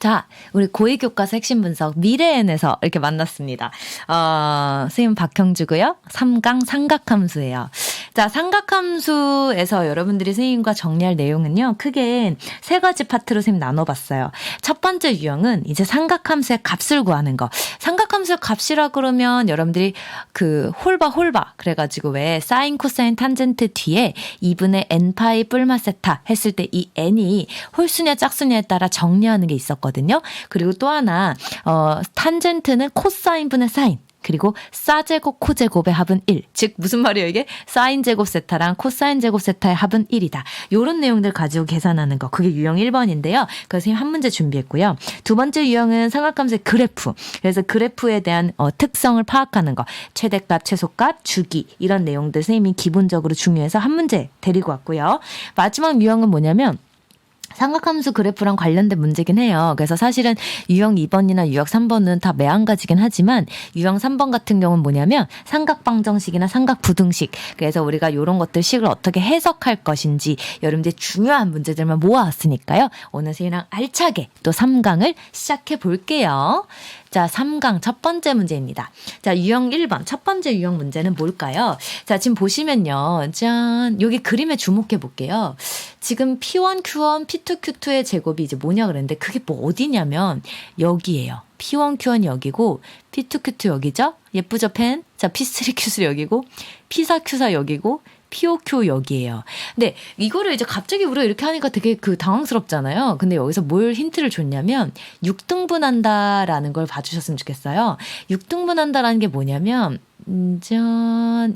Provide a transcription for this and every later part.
자, 우리 고2교과서 핵심 분석 미래엔에서 이렇게 만났습니다. 선생님 박형주고요. 3강 삼각함수예요. 자, 삼각함수에서 여러분들이 선생님과 정리할 내용은요. 크게 세 가지 파트로 선생님 나눠봤어요. 첫 번째 유형은 이제 삼각함수의 값을 구하는 거. 삼각함수의 값이라 그러면 여러분들이 그 홀바 그래가지고 왜 사인, 코사인, 탄젠트 뒤에 2분의 n파이 뿔마 세타 했을 때 이 n이 홀수냐 짝수냐에 따라 정리하는 게 있었거든요. 그리고 또 하나 탄젠트는 코사인 분의 사인. 그리고 사제곱 코제곱의 합은 1. 즉 무슨 말이에요 이게? 사인 제곱 세타랑 코사인 제곱 세타의 합은 1이다. 이런 내용들 가지고 계산하는 거. 그게 유형 1번인데요. 그래서 선생님 한 문제 준비했고요. 두 번째 유형은 삼각함수의 그래프. 그래서 그래프에 대한 특성을 파악하는 거. 최대값, 최소값, 주기 이런 내용들 선생님이 기본적으로 중요해서 한 문제 데리고 왔고요. 마지막 유형은 뭐냐면 삼각함수 그래프랑 관련된 문제긴 해요. 그래서 사실은 유형 2번이나 유형 3번은 다 매한가지긴 하지만 유형 3번 같은 경우는 뭐냐면 삼각방정식이나 삼각부등식. 그래서 우리가 이런 것들 식을 어떻게 해석할 것인지 여러분들 중요한 문제들만 모아왔으니까요. 오늘 선생님이랑 알차게 또 3강을 시작해 볼게요. 자, 3강 첫 번째 문제입니다. 자, 유형 1번 첫 번째 유형 문제는 뭘까요? 자, 지금 보시면요. 짠, 여기 그림에 주목해 볼게요. 지금 P1, Q1, P2, Q2의 제곱이 이제 뭐냐 그랬는데 그게 뭐 어디냐면 여기예요. P1, Q1이 여기고 P2, Q2 여기죠? 예쁘죠 펜? 자, P3, Q3 여기고 P4, Q4 여기고 POQ 여기에요. 근데 이거를 이제 갑자기 우리가 이렇게 하니까 되게 당황스럽잖아요. 근데 여기서 뭘 힌트를 줬냐면 6등분한다라는 걸 봐주셨으면 좋겠어요. 6등분한다라는 게 뭐냐면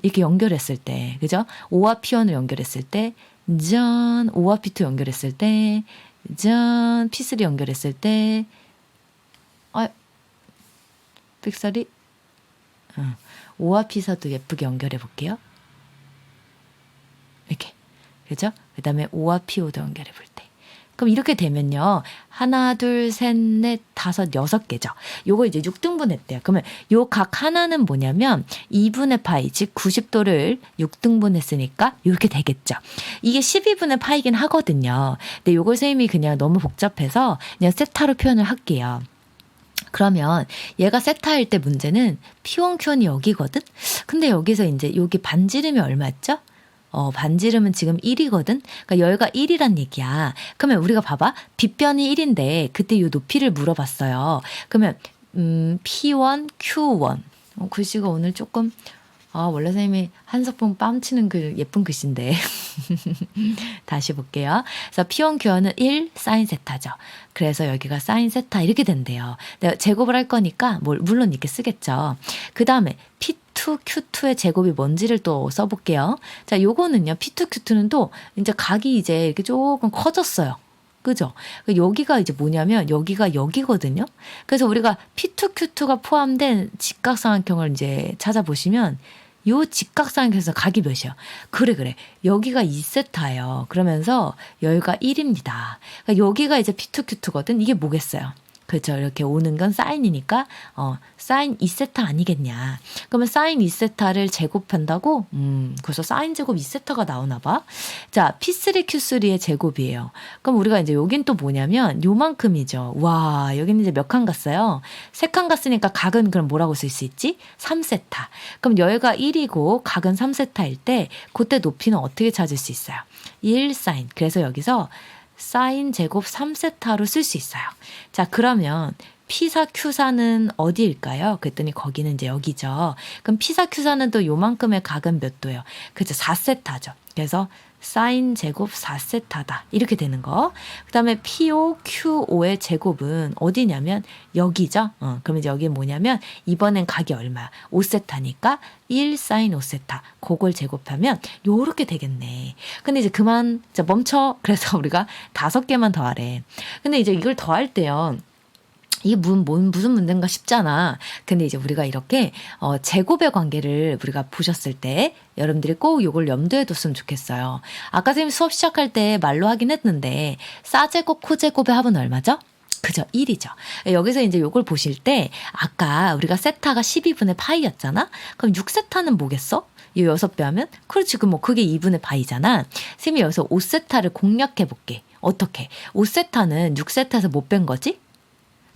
이렇게 연결했을 때, 그죠? O와 P1을 연결했을 때, O와 P2 연결했을 때, P3 연결했을 때, 픽셀이 O와 P4도 예쁘게 연결해 볼게요. 이렇게. 그죠? 그 다음에 O와 P5도 연결해 볼 때. 그럼 이렇게 되면요. 하나, 둘, 셋, 넷, 다섯, 6개죠. 요거 이제 6등분 했대요. 그러면 요 각 하나는 뭐냐면 2분의 파이, 즉 90도를 6등분 했으니까 이렇게 되겠죠. 이게 12분의 파이긴 하거든요. 근데 요걸 선생님이 그냥 너무 복잡해서 그냥 세타로 표현을 할게요. 그러면 얘가 세타일 때 문제는 P1, Q1이 여기거든? 근데 여기서 이제 여기 반지름이 얼마였죠? 반지름은 지금 1이거든? 그러니까 여기가 1이란 얘기야. 그러면 우리가 봐봐. 빗변이 1인데 그때 요 높이를 물어봤어요. 그러면 P1, Q1. 글씨가 오늘 조금 원래 선생님이 한석봉 뺨치는 그 예쁜 글씨인데 다시 볼게요. 그래서 P1, Q1은 1 사인 세타죠. 그래서 여기가 사인 세타 이렇게 된대요. 내가 제곱을 할 거니까 물론 이렇게 쓰겠죠. 그 다음에 P2, Q2의 제곱이 뭔지를 또 써볼게요. 자, 요거는요. P2, Q2는 또 이제 각이 이제 이렇게 조금 커졌어요. 그죠? 여기가 이제 뭐냐면 여기가 여기거든요. 그래서 우리가 P2, Q2가 포함된 직각삼각형을 이제 찾아보시면 요 직각삼각형에서 각이 몇이야? 그래. 여기가 2세타예요. 그러면서 여기가 1입니다. 그러니까 여기가 이제 P2, Q2거든. 이게 뭐겠어요? 그렇죠. 이렇게 오는 건 사인이니까 사인 2세타 아니겠냐. 그러면 사인 2세타를 제곱한다고? 그래서 사인 제곱 2세타가 나오나 봐. 자, P3, Q3의 제곱이에요. 그럼 우리가 이제 여긴 또 뭐냐면 요만큼이죠. 와, 여기는 이제 몇 칸 갔어요? 3칸 갔으니까 각은 그럼 뭐라고 쓸 수 있지? 3세타. 그럼 여기가 1이고 각은 3세타일 때 그때 높이는 어떻게 찾을 수 있어요? 1 사인. 그래서 여기서 사인 제곱 3세타로 쓸 수 있어요. 자, 그러면 P4, Q4는 어디일까요? 그랬더니 거기는 이제 여기죠. 그럼 P4, Q4는 또 요만큼의 각은 몇 도예요? 그죠? 4세타죠. 그래서 사인 제곱 4세타다. 이렇게 되는 거. 그 다음에 P5, Q5의 제곱은 어디냐면 여기죠. 그럼 이제 여기 뭐냐면 이번엔 각이 얼마야? 5세타니까 1 사인 5세타. 그걸 제곱하면 요렇게 되겠네. 근데 이제 자, 멈춰. 그래서 우리가 5개만 더하래. 근데 이제 이걸 더할 때요. 이게 무슨 문제인가 싶잖아. 근데 이제 우리가 이렇게 제곱의 관계를 우리가 보셨을 때 여러분들이 꼭 이걸 염두에 뒀으면 좋겠어요. 아까 선생님 수업 시작할 때 말로 하긴 했는데 사제곱 코제곱의 합은 얼마죠? 그죠? 1이죠. 여기서 이제 요걸 보실 때 아까 우리가 세타가 12분의 파이였잖아? 그럼 6세타는 뭐겠어? 이 6배 하면? 그렇지. 그럼 그게 2분의 파이잖아. 선생님이 여기서 5세타를 공략해 볼게. 어떻게? 5세타는 6세타에서 못 뺀 거지?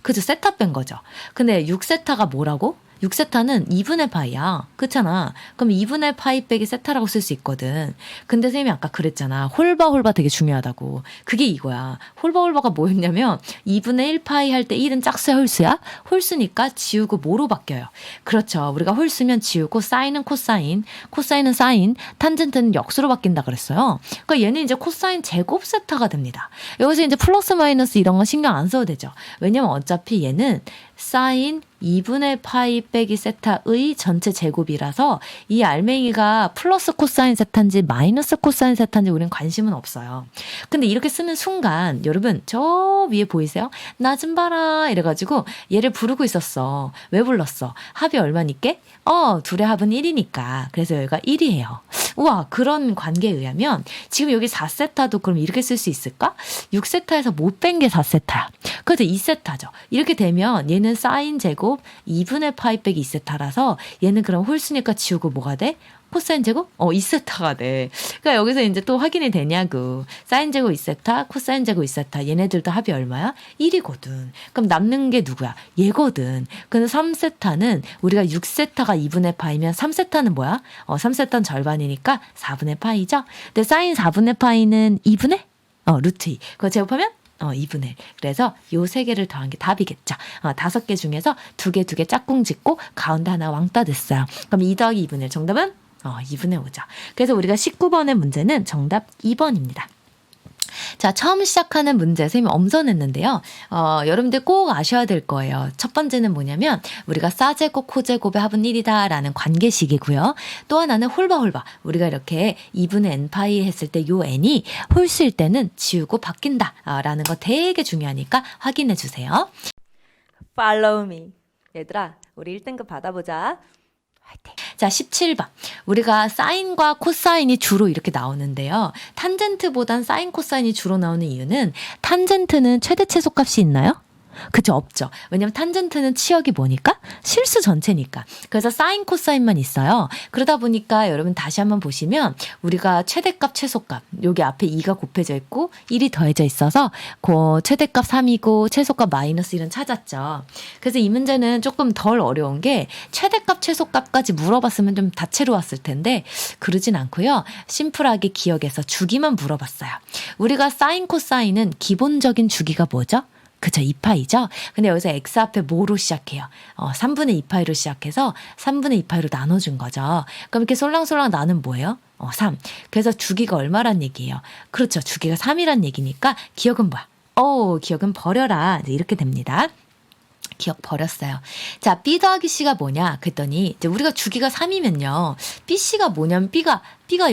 그죠? 세타 뺀 거죠. 근데 6세타가 뭐라고? 6세타는 2분의 파이야. 그렇잖아. 그럼 2분의 파이 빼기 세타라고 쓸 수 있거든. 근데 선생님이 아까 그랬잖아. 홀바 되게 중요하다고. 그게 이거야. 홀바가 뭐였냐면 2분의 1 파이 할 때 1은 짝수야 홀수야? 홀수니까 지우고 뭐로 바뀌어요. 그렇죠. 우리가 홀수면 지우고 사인은 코사인, 코사인은 사인, 탄젠트는 역수로 바뀐다 그랬어요. 그러니까 얘는 이제 코사인 제곱 세타가 됩니다. 여기서 이제 플러스 마이너스 이런 거 신경 안 써도 되죠. 왜냐면 어차피 얘는 사인 2분의 파이 빼기 세타의 전체 제곱이라서 이 알맹이가 플러스 코사인 세타인지 마이너스 코사인 세타인지 우린 관심은 없어요. 근데 이렇게 쓰는 순간 여러분 저 위에 보이세요? 나 좀 봐라 이래가지고 얘를 부르고 있었어. 왜 불렀어? 합이 얼마니까? 둘의 합은 1이니까. 그래서 여기가 1이에요. 우와, 그런 관계에 의하면 지금 여기 4세타도 그럼 이렇게 쓸 수 있을까? 6세타에서 못 뺀 게 4세타야. 그래서 2세타죠. 이렇게 되면 얘는 사인 제곱 2분의 파이 빼기 2세타라서 얘는 그럼 홀수니까 지우고 뭐가 돼? 코사인 제곱? 2세타가 돼. 그러니까 여기서 이제 또 확인이 되냐고. 사인 제곱 2세타, 코사인 제곱 2세타. 얘네들도 합이 얼마야? 1이거든. 그럼 남는 게 누구야? 얘거든. 근데 3세타는 우리가 6세타가 2분의 파이면 3세타는 뭐야? 3세타는 절반이니까 4분의 파이죠. 근데 사인 4분의 파이는 2분의? 루트 2. 그거 제곱하면? 2분의 1. 그래서 요 세 개를 더한 게 답이겠죠. 5개 중에서 두 개 짝꿍 짓고 가운데 하나 왕따 됐어요. 그럼 2 더하기 2분의 1 정답은? 2분의 5죠. 그래서 우리가 19번의 문제는 정답 2번입니다. 자, 처음 시작하는 문제 선생님이 엄선했는데요. 여러분들 꼭 아셔야 될 거예요. 첫 번째는 뭐냐면 우리가 사제곱, 코제곱의 합은 1이다 라는 관계식이고요. 또 하나는 홀바. 우리가 이렇게 2분의 n파이 했을 때 요 n이 홀수일 때는 지우고 바뀐다 라는 거 되게 중요하니까 확인해 주세요. Follow me. 얘들아, 우리 1등급 받아보자. 화이팅. 자, 17번. 우리가 사인과 코사인이 주로 이렇게 나오는데요. 탄젠트보단 사인, 코사인이 주로 나오는 이유는 탄젠트는 최대 최소값이 있나요? 그죠? 없죠. 왜냐면 탄젠트는 치역이 뭐니까? 실수 전체니까. 그래서 사인, 코사인만 있어요. 그러다 보니까 여러분 다시 한번 보시면 우리가 최대값, 최소값 여기 앞에 2가 곱해져 있고 1이 더해져 있어서 그 최대값 3이고 최소값 마이너스 1은 찾았죠. 그래서 이 문제는 조금 덜 어려운 게 최대값, 최소값까지 물어봤으면 좀 다채로웠을 텐데 그러진 않고요. 심플하게 기억해서 주기만 물어봤어요. 우리가 사인, 코사인은 기본적인 주기가 뭐죠? 그쵸, 2파이죠? 근데 여기서 x 앞에 뭐로 시작해요? 3분의 2파이로 시작해서 3분의 2파이로 나눠준 거죠. 그럼 이렇게 솔랑솔랑 나는 뭐예요? 3. 그래서 주기가 얼마란 얘기예요? 그렇죠. 주기가 3이란 얘기니까 기억은 뭐야? 기억은 버려라. 이렇게 됩니다. 기억 버렸어요. 자, B 더하기 C가 뭐냐? 그랬더니 이제 우리가 주기가 3이면요. BC가 뭐냐면 B가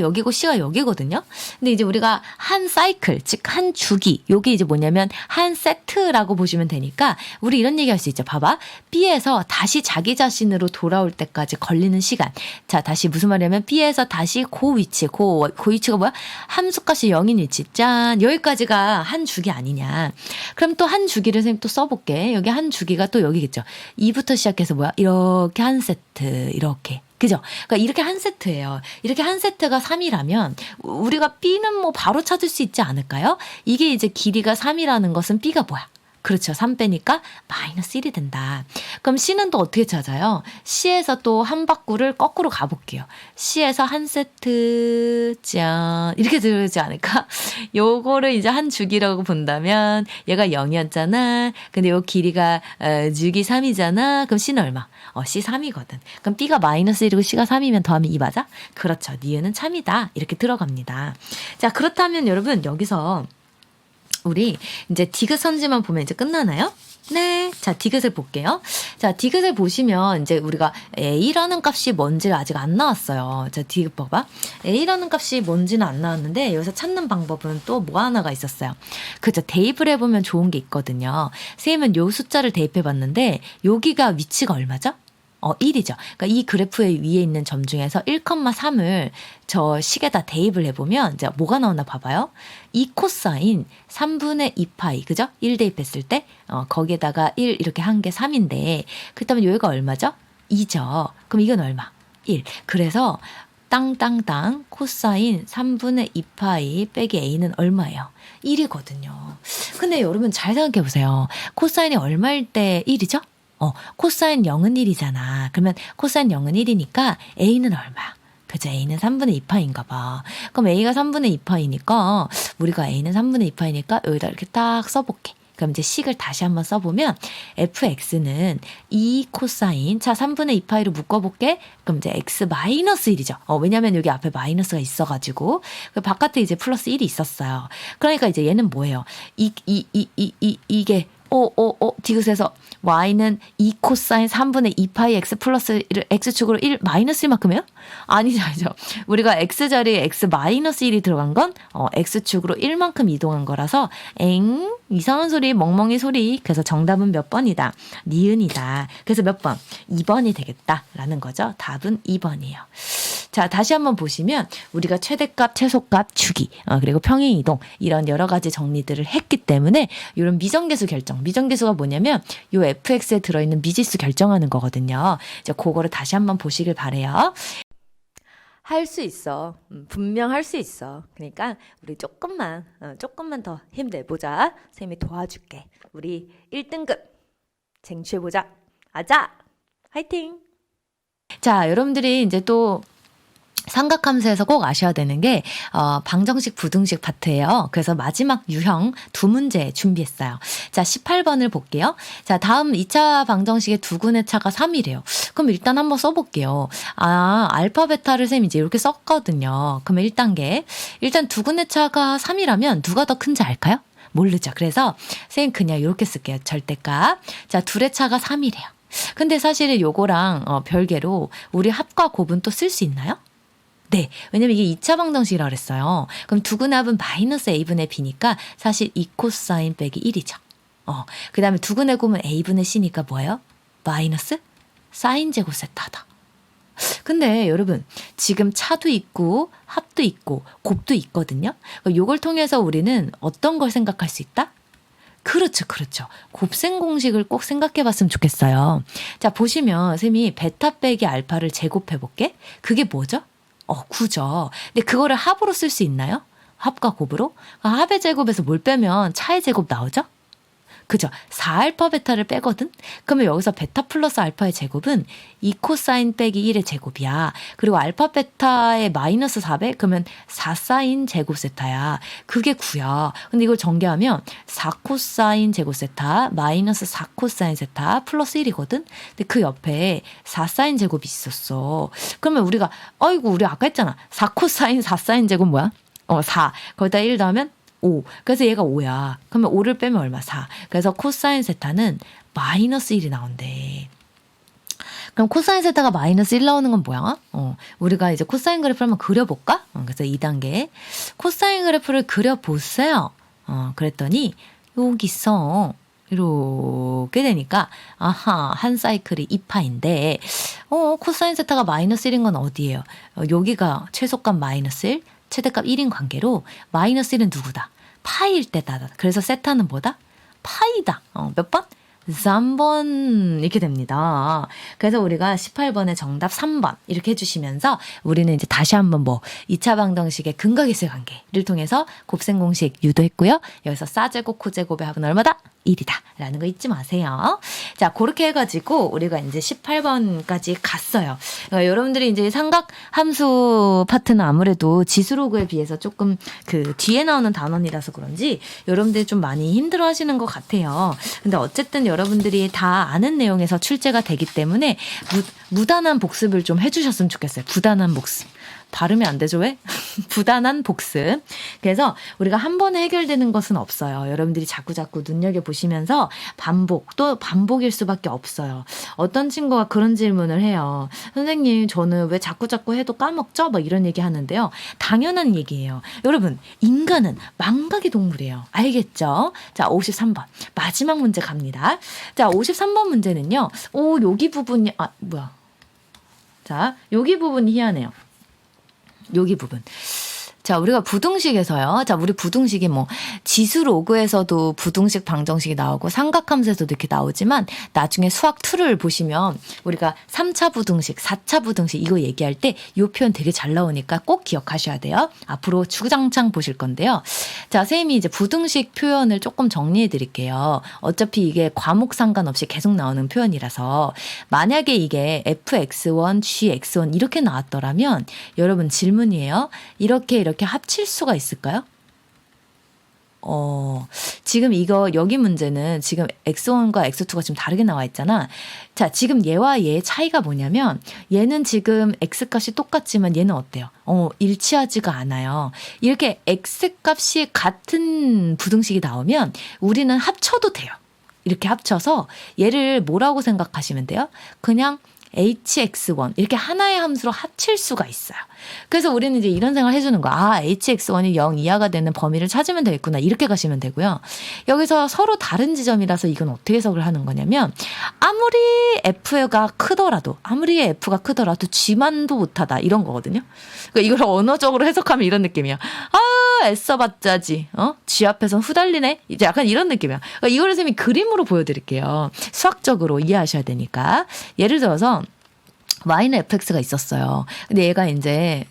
여기고 C가 여기거든요. 근데 이제 우리가 한 사이클, 즉 한 주기, 요게 이제 뭐냐면 한 세트라고 보시면 되니까 우리 이런 얘기 할 수 있죠. 봐봐. B에서 다시 자기 자신으로 돌아올 때까지 걸리는 시간. 자, 다시 무슨 말이냐면 B에서 다시 그 위치가 뭐야? 함수값이 0인 위치. 짠. 여기까지가 한 주기 아니냐. 그럼 또 한 주기를 선생님 또 써볼게. 여기 한 주기가 또 여기겠죠. 2부터 시작해서 뭐야? 이렇게 한 세트, 이렇게. 그죠? 그러니까 이렇게 한 세트예요. 이렇게 한 세트가 3이라면 우리가 B는 뭐 바로 찾을 수 있지 않을까요? 이게 이제 길이가 3이라는 것은 B가 뭐야? 그렇죠. 3 빼니까 마이너스 1이 된다. 그럼 C는 또 어떻게 찾아요? C에서 또 한 바퀴를 거꾸로 가볼게요. C에서 한 세트 짠 이렇게 들어오지 않을까? 요거를 이제 한 주기라고 본다면 얘가 0이었잖아. 근데 요 길이가 주기 3이잖아. 그럼 C는 얼마? C 3이거든. 그럼 B가 마이너스 1이고 C가 3이면 더하면 2 맞아? 그렇죠. 니은은 참이다. 이렇게 들어갑니다. 자, 그렇다면 여러분 여기서 우리 이제 디귿 선지만 보면 이제 끝나나요? 네. 자, 디귿을 볼게요. 자, 디귿을 보시면 이제 우리가 A라는 값이 뭔지가 아직 안 나왔어요. 자, 디귿 봐봐. A라는 값이 뭔지는 안 나왔는데 여기서 찾는 방법은 또 뭐 하나가 있었어요. 그죠. 대입을 해보면 좋은 게 있거든요. 선생님은 요 숫자를 대입해 봤는데 여기가 위치가 얼마죠? 1이죠. 그러니까 이 그래프에 위에 있는 점 중에서 1,3을 저 식에다 대입을 해보면 이제 뭐가 나오나 봐봐요. 2 코사인 3분의 2파이, 그죠? 1 대입했을 때 거기에다가 1 이렇게 한 게 3인데 그렇다면 여기가 얼마죠? 2죠. 그럼 이건 얼마? 1. 그래서 땅땅땅 코사인 3분의 2파이 빼기 a는 얼마예요? 1이거든요. 근데 여러분 잘 생각해 보세요. 코사인이 얼마일 때 1이죠? 코사인 0은 1이잖아. 그러면 코사인 0은 1이니까 a는 얼마? 그죠? a는 3분의 2파인가 봐. 그럼 a가 3분의 2파이니까 우리가 a는 3분의 2파이니까 여기다 이렇게 딱 써볼게. 그럼 이제 식을 다시 한번 써보면 fx는 2 코사인 자 3분의 2파이로 묶어볼게. 그럼 이제 x 마이너스 1이죠. 왜냐면 여기 앞에 마이너스가 있어가지고 바깥에 이제 플러스 1이 있었어요. 그러니까 이제 얘는 뭐예요? 이게 디귿에서 y는 2 코사인 3분의 2파이 x 플러스 1을 x축으로 1 마이너스 1만큼이에요? 아니죠. 우리가 x자리에 x 마이너스 1이 들어간 건 x축으로 1만큼 이동한 거라서 이상한 소리 멍멍이 소리. 그래서 정답은 몇 번이다? 니은이다. 그래서 몇 번? 2번이 되겠다라는 거죠. 답은 2번이에요. 자, 다시 한번 보시면 우리가 최대값, 최소값, 주기, 그리고 평행이동 이런 여러 가지 정리들을 했기 때문에 이런 미정계수 결정. 미정계수가 뭐냐면 요 fx에 들어있는 미지수 결정하는 거거든요. 이제 그거를 다시 한번 보시길 바래요. 할 수 있어. 분명 할 수 있어. 그러니까 우리 조금만 더 힘내보자. 쌤이 도와줄게. 우리 1등급 쟁취해보자. 아자! 화이팅! 자, 여러분들이 이제 또 삼각함수에서 꼭 아셔야 되는 게 방정식, 부등식 파트예요. 그래서 마지막 유형 2문제 준비했어요. 자, 18번을 볼게요. 자, 다음 2차 방정식의 두근의 차가 3이래요. 그럼 일단 한번 써볼게요. 알파, 베타를 쌤 이제 이렇게 썼거든요. 그러면 1단계. 일단 두근의 차가 3이라면 누가 더 큰지 알까요? 모르죠. 그래서 쌤 그냥 이렇게 쓸게요. 절대값. 자, 둘의 차가 3이래요. 근데 사실 요거랑 별개로 우리 합과 곱은 또 쓸 수 있나요? 네. 왜냐면 이게 2차 방정식이라고 그랬어요. 그럼 두근의 합은 마이너스 a분의 b니까 사실 2 코사인 빼기 1이죠. 그 다음에 두근의 곱은 a분의 c니까 뭐예요? 마이너스 사인 제곱 세타다. 근데 여러분 지금 차도 있고 합도 있고 곱도 있거든요. 이걸 통해서 우리는 어떤 걸 생각할 수 있다? 그렇죠. 곱셈 공식을 꼭 생각해 봤으면 좋겠어요. 자, 보시면 쌤이 베타 빼기 알파를 제곱해 볼게. 그게 뭐죠? 9죠. 근데 그거를 합으로 쓸 수 있나요? 합과 곱으로? 합의 제곱에서 뭘 빼면 차의 제곱 나오죠? 그죠? 4알파 베타를 빼거든? 그러면 여기서 베타 플러스 알파의 제곱은 2 코사인 빼기 1의 제곱이야. 그리고 알파 베타의 마이너스 4배? 그러면 4 사인 제곱 세타야. 그게 9야. 근데 이걸 전개하면 4 코사인 제곱 세타 마이너스 4 코사인 세타 플러스 1이거든? 근데 그 옆에 4 사인 제곱이 있었어. 그러면 우리가 우리 아까 했잖아. 4 코사인 4 사인 제곱 뭐야? 4. 거기다 1 더하면 5. 그래서 얘가 5야. 그러면 5를 빼면 얼마? 4. 그래서 코사인 세타는 마이너스 1이 나온대. 그럼 코사인 세타가 마이너스 1 나오는 건 뭐야? 우리가 이제 코사인 그래프를 한번 그려볼까? 그래서 2단계. 코사인 그래프를 그려보세요. 그랬더니 여기서 이렇게 되니까 한 사이클이 2파인데 코사인 세타가 마이너스 1인 건 어디예요? 여기가 최소값 마이너스 1, 최대값 1인 관계로 마이너스 1은 누구다? 파이일 때다. 그래서 세타는 뭐다? 파이다. 몇 번? 3번 이렇게 됩니다. 그래서 우리가 18번의 정답 3번 이렇게 해주시면서 우리는 이제 다시 한번 2차 방정식의 근각계수의 관계를 통해서 곱셈 공식 유도했고요. 여기서 싸제곱 코제곱의 합은 얼마다? 1이다 라는 거 잊지 마세요. 자, 그렇게 해가지고 우리가 이제 18번까지 갔어요. 그러니까 여러분들이 이제 삼각함수 파트는 아무래도 지수로그에 비해서 조금 그 뒤에 나오는 단원이라서 그런지 여러분들이 좀 많이 힘들어 하시는 것 같아요. 근데 어쨌든 여러분들이 다 아는 내용에서 출제가 되기 때문에 무단한 복습을 좀 해주셨으면 좋겠어요. 부단한 복습. 발음이 안 되죠, 왜? 부단한 복습. 그래서 우리가 한 번에 해결되는 것은 없어요. 여러분들이 자꾸자꾸 눈여겨보시면서 또 반복일 수밖에 없어요. 어떤 친구가 그런 질문을 해요. 선생님, 저는 왜 자꾸자꾸 해도 까먹죠? 이런 얘기 하는데요. 당연한 얘기예요. 여러분, 인간은 망각의 동물이에요. 알겠죠? 자, 53번. 마지막 문제 갑니다. 자, 53번 문제는요. 여기 부분이, 자, 여기 부분이 희한해요. 여기 부분. 자, 우리가 부등식에서요. 자, 우리 부등식이 뭐 지수 로그에서도 부등식 방정식이 나오고 삼각함수에서도 이렇게 나오지만 나중에 수학 2를 보시면 우리가 3차 부등식, 4차 부등식 이거 얘기할 때 이 표현 되게 잘 나오니까 꼭 기억하셔야 돼요. 앞으로 주구장창 보실 건데요. 자, 선생님이 이제 부등식 표현을 조금 정리해 드릴게요. 어차피 이게 과목 상관없이 계속 나오는 표현이라서 만약에 이게 fx1, gx1 이렇게 나왔더라면 여러분 질문이에요. 이렇게 합칠 수가 있을까요? 지금 이거 여기 문제는 지금 x1과 x2가 지금 다르게 나와 있잖아. 자, 지금 얘와 얘의 차이가 뭐냐면 얘는 지금 x값이 똑같지만 얘는 어때요? 일치하지가 않아요. 이렇게 x값이 같은 부등식이 나오면 우리는 합쳐도 돼요. 이렇게 합쳐서 얘를 뭐라고 생각하시면 돼요? 그냥 hx1 이렇게 하나의 함수로 합칠 수가 있어요. 그래서 우리는 이제 이런 생각을 해주는 거야. 아, hx1이 0 이하가 되는 범위를 찾으면 되겠구나. 이렇게 가시면 되고요. 여기서 서로 다른 지점이라서 이건 어떻게 해석을 하는 거냐면 아무리 f가 크더라도 g만도 못하다 이런 거거든요. 그러니까 이걸 언어적으로 해석하면 이런 느낌이야. 아, 애써봤자지. g 앞에선 후달리네. 이제 약간 이런 느낌이야. 그러니까 이거를 선생님이 그림으로 보여드릴게요. 수학적으로 이해하셔야 되니까. 예를 들어서 y는 fx가 있었어요. 근데 얘가 이제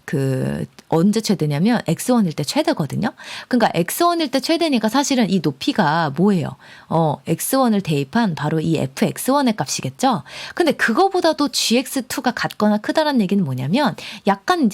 언제 최대냐면 x1일 때 최대거든요. 그러니까 x1일 때 최대니까 사실은 이 높이가 뭐예요? x1을 대입한 바로 이 fx1의 값이겠죠. 근데 그거보다도 gx2가 같거나 크다라는 얘기는 뭐냐면 약간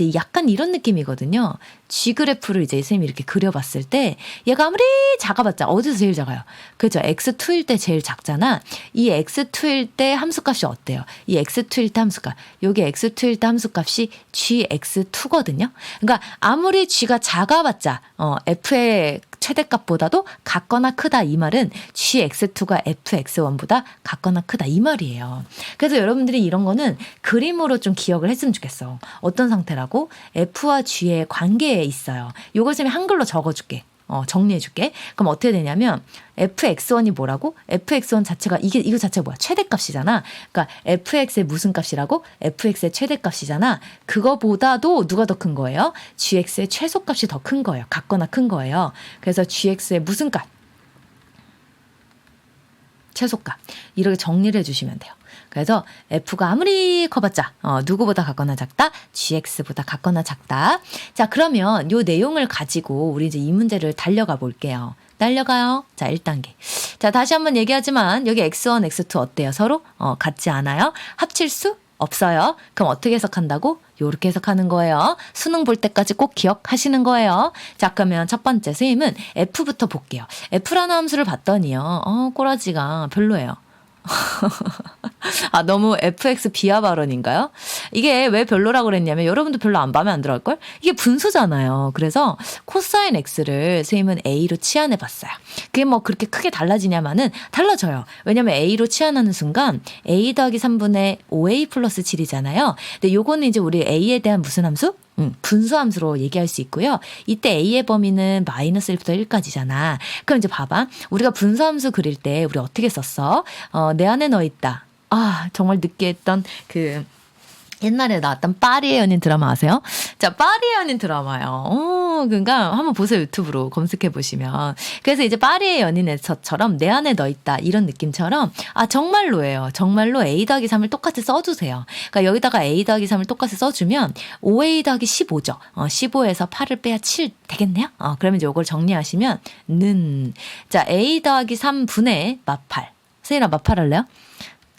이런 느낌이거든요. G 그래프를 이제 선생님이 이렇게 그려봤을 때 얘가 아무리 작아봤자 어디서 제일 작아요? 그죠? x2일 때 제일 작잖아. 이 x2일 때 함수값이 어때요? 이 x2일 때 함수값. 여기 x2일 때 함수값이 gx2거든요. 그러니까 아무리 g가 작아봤자 f의 최대값보다도 같거나 크다 이 말은 gx2가 fx1보다 같거나 크다 이 말이에요. 그래서 여러분들이 이런 거는 그림으로 좀 기억을 했으면 좋겠어. 어떤 상태라고? f와 g의 관계에 있어요. 요걸 쌤이 한글로 적어줄게. 정리해줄게. 그럼 어떻게 되냐면 fx1이 뭐라고? fx1 자체가 이거 자체가 뭐야? 최대값이잖아. 그러니까 fx의 무슨 값이라고? fx의 최대값이잖아. 그거보다도 누가 더 큰 거예요? gx의 최소값이 더 큰 거예요. 같거나 큰 거예요. 그래서 gx의 무슨 값? 최소값. 이렇게 정리를 해주시면 돼요. 그래서 f가 아무리 커봤자 누구보다 같거나 작다? gx보다 같거나 작다. 자, 그러면 요 내용을 가지고 우리 이제 이 문제를 달려가 볼게요. 달려가요. 자, 1단계. 자, 다시 한번 얘기하지만 여기 x1, x2 어때요? 서로 같지 않아요? 합칠 수 없어요. 그럼 어떻게 해석한다고? 요렇게 해석하는 거예요. 수능 볼 때까지 꼭 기억하시는 거예요. 자, 그러면 첫 번째 선생님은 f부터 볼게요. f라는 함수를 봤더니요. 꼬라지가 별로예요. 아, 너무 fx 비하 발언인가요? 이게 왜 별로라고 그랬냐면 여러분도 별로 안 마음에 안 들어할걸? 이게 분수잖아요. 그래서 코사인 x를 선생님은 a로 치환해 봤어요. 그게 뭐 그렇게 크게 달라지냐면은 달라져요. 왜냐면 a로 치환하는 순간 a 더하기 3분의 5a 플러스 7이잖아요. 근데 요거는 이제 우리 a에 대한 무슨 함수? 분수함수로 얘기할 수 있고요. 이때 a의 범위는 마이너스 1부터 1까지잖아. 그럼 이제 봐봐. 우리가 분수함수 그릴 때 우리 어떻게 썼어? 내 안에 너 있다. 아, 정말 느끼했던 옛날에 나왔던 파리의 연인 드라마 아세요? 자, 파리의 연인 드라마요. 그러니까 한번 보세요. 유튜브로 검색해 보시면. 그래서 이제 파리의 연인에서처럼 내 안에 너 있다 이런 느낌처럼 정말로예요. 정말로 a 더하기 3을 똑같이 써주세요. 그러니까 여기다가 a 더하기 3을 똑같이 써주면 5a 더하기 15죠. 15에서 8을 빼야 7 되겠네요. 그러면 이제 이걸 정리하시면 자, a 더하기 3분의 마팔. 세인아 마팔 할래요?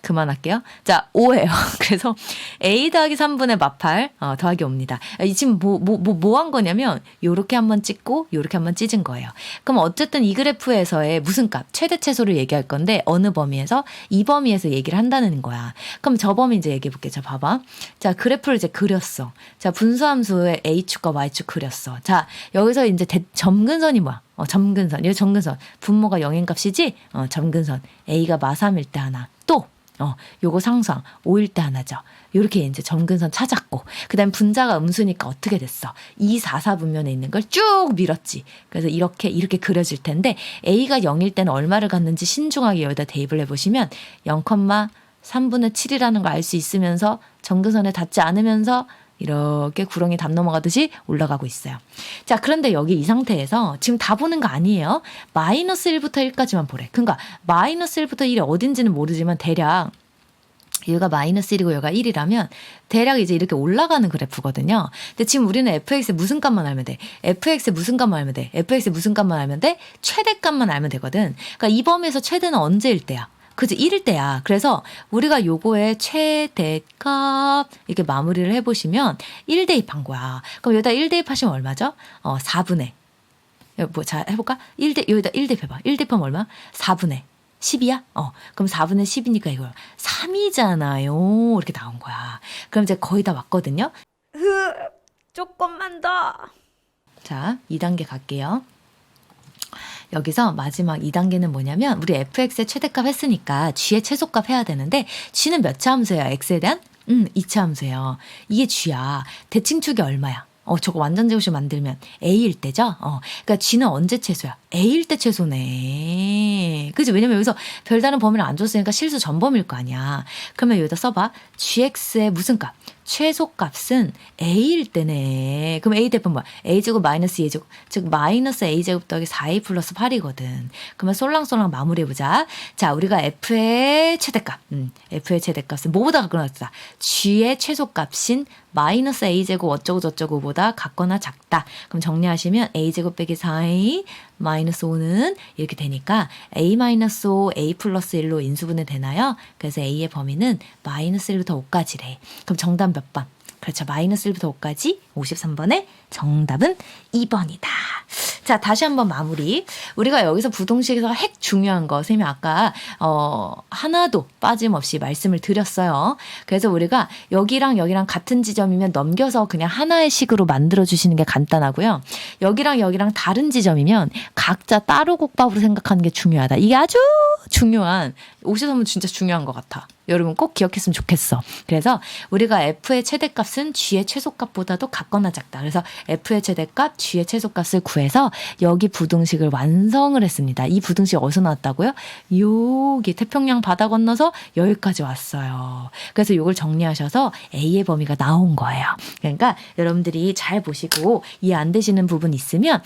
그만할게요. 자, 5예요. 그래서 a 더하기 3분의 마팔 더하기 5입니다. 지금 뭐 한 거냐면 요렇게 한번 찍고 요렇게 한번 찢은 거예요. 그럼 어쨌든 이 그래프에서의 무슨 값? 최대 최소를 얘기할 건데 어느 범위에서? 이 범위에서 얘기를 한다는 거야. 그럼 저 범위 이제 얘기해 볼게요. 자, 봐봐. 자, 그래프를 이제 그렸어. 자, 분수함수의 H축과 Y축 그렸어. 자, 여기서 이제 점근선이 뭐야? 점근선. 여기 점근선. 분모가 0인 값이지? 점근선. A가 마3일 때 하나. 또 요거 상수항 5일 때 하나죠. 요렇게 이제 점근선 찾았고 그다음 분자가 음수니까 어떻게 됐어? 2, 4, 4분면에 있는 걸 쭉 밀었지. 그래서 이렇게 그려질 텐데 A가 0일 때는 얼마를 갖는지 신중하게 여기다 대입을 해보시면 0,3분의 7이라는 걸 알 수 있으면서 점근선에 닿지 않으면서 이렇게 구렁이 담 넘어가듯이 올라가고 있어요. 자, 그런데 여기 이 상태에서 지금 다 보는 거 아니에요. 마이너스 1부터 1까지만 보래. 그러니까 마이너스 1부터 1이 어딘지는 모르지만 대략 얘가 마이너스 1이고 얘가 1이라면 대략 이제 이렇게 올라가는 그래프거든요. 근데 지금 우리는 fx의 무슨 값만 알면 돼. fx의 무슨 값만 알면 돼. fx의 무슨 값만 알면 돼. 최대값만 알면 되거든. 그러니까 이 범위에서 최대는 언제일 때야? 그치, 1일 때야. 그래서 우리가 요거의 최대값 이렇게 마무리를 해보시면 1 대입한 거야. 그럼 여기다 1 대입하시면 얼마죠? 4분의. 자, 해볼까? 여기다 1 대입해봐. 1 대입하면 얼마? 4분의. 10이야? 그럼 4분의 10이니까 이거 3이잖아요. 이렇게 나온 거야. 그럼 이제 거의 다 왔거든요. 조금만 더. 자, 2단계 갈게요. 여기서 마지막 2단계는 뭐냐면 우리 fx의 최대값 했으니까 g의 최소값 해야 되는데 g는 몇 차 함수예요? x에 대한? 2차 함수예요. 이게 g야. 대칭축이 얼마야? 저거 완전 제곱식 만들면 a일 때죠? 그러니까 g는 언제 최소야? a일 때 최소네. 그지? 왜냐면 여기서 별다른 범위를 안 줬으니까 실수 전범위일 거 아니야. 그러면 여기다 써봐. gx의 무슨 값? 최소값은 a일 때네. 그럼 a 대표 뭐야? a제곱 마이너스 2제곱. 즉 마이너스 a제곱 더하기 4a 플러스 8이거든. 그러면 솔랑솔랑 마무리해보자. 자, 우리가 f의 최대값. f의 최대값은 뭐보다 같거나 작다? g의 최소값인 마이너스 a제곱 어쩌고 저쩌고보다 같거나 작다. 그럼 정리하시면 a제곱 빼기 4a 마이너스 5는 이렇게 되니까 a 마이너스 5, a 플러스 1로 인수분해 되나요? 그래서 a의 범위는 마이너스 1부터 5까지래. 그럼 정답 몇 번? 그렇죠. 마이너스 1부터 5까지 53번의 정답은 2번이다. 자, 다시 한번 마무리. 우리가 여기서 부동식에서 핵 중요한 거, 선생님이 아까 하나도 빠짐없이 말씀을 드렸어요. 그래서 우리가 여기랑 여기랑 같은 지점이면 넘겨서 그냥 하나의 식으로 만들어주시는 게 간단하고요. 여기랑 여기랑 다른 지점이면 각자 따로 국밥으로 생각하는 게 중요하다. 이게 아주 중요한, 53은 진짜 중요한 것 같아. 여러분 꼭 기억했으면 좋겠어. 그래서 우리가 f의 최대값은 g의 최소값보다도 같거나 작다. 그래서 f의 최대값, g의 최소값을 구해서 여기 부등식을 완성을 했습니다. 이 부등식이 어디서 나왔다고요? 여기 태평양 바다 건너서 여기까지 왔어요. 그래서 이걸 정리하셔서 a의 범위가 나온 거예요. 그러니까 여러분들이 잘 보시고 이해 안 되시는 부분 있으면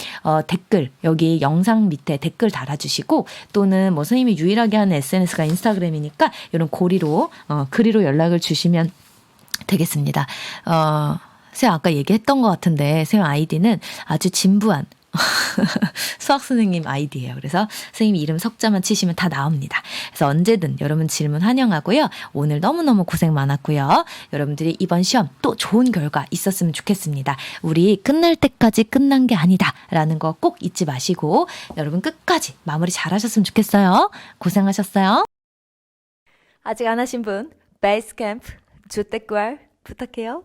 댓글, 여기 영상 밑에 댓글 달아주시고, 또는 뭐 선생님이 유일하게 하는 SNS가 인스타그램이니까 이런 글이로 연락을 주시면 되겠습니다. 쌤 아까 얘기했던 것 같은데 쌤 아이디는 아주 진부한 수학 선생님 아이디예요. 그래서 선생님 이름 석자만 치시면 다 나옵니다. 그래서 언제든 여러분 질문 환영하고요. 오늘 너무너무 고생 많았고요. 여러분들이 이번 시험 또 좋은 결과 있었으면 좋겠습니다. 우리 끝날 때까지 끝난 게 아니다 라는 거 꼭 잊지 마시고 여러분 끝까지 마무리 잘하셨으면 좋겠어요. 고생하셨어요. 아직 안 하신 분 베이스 캠프 주택구알 부탁해요.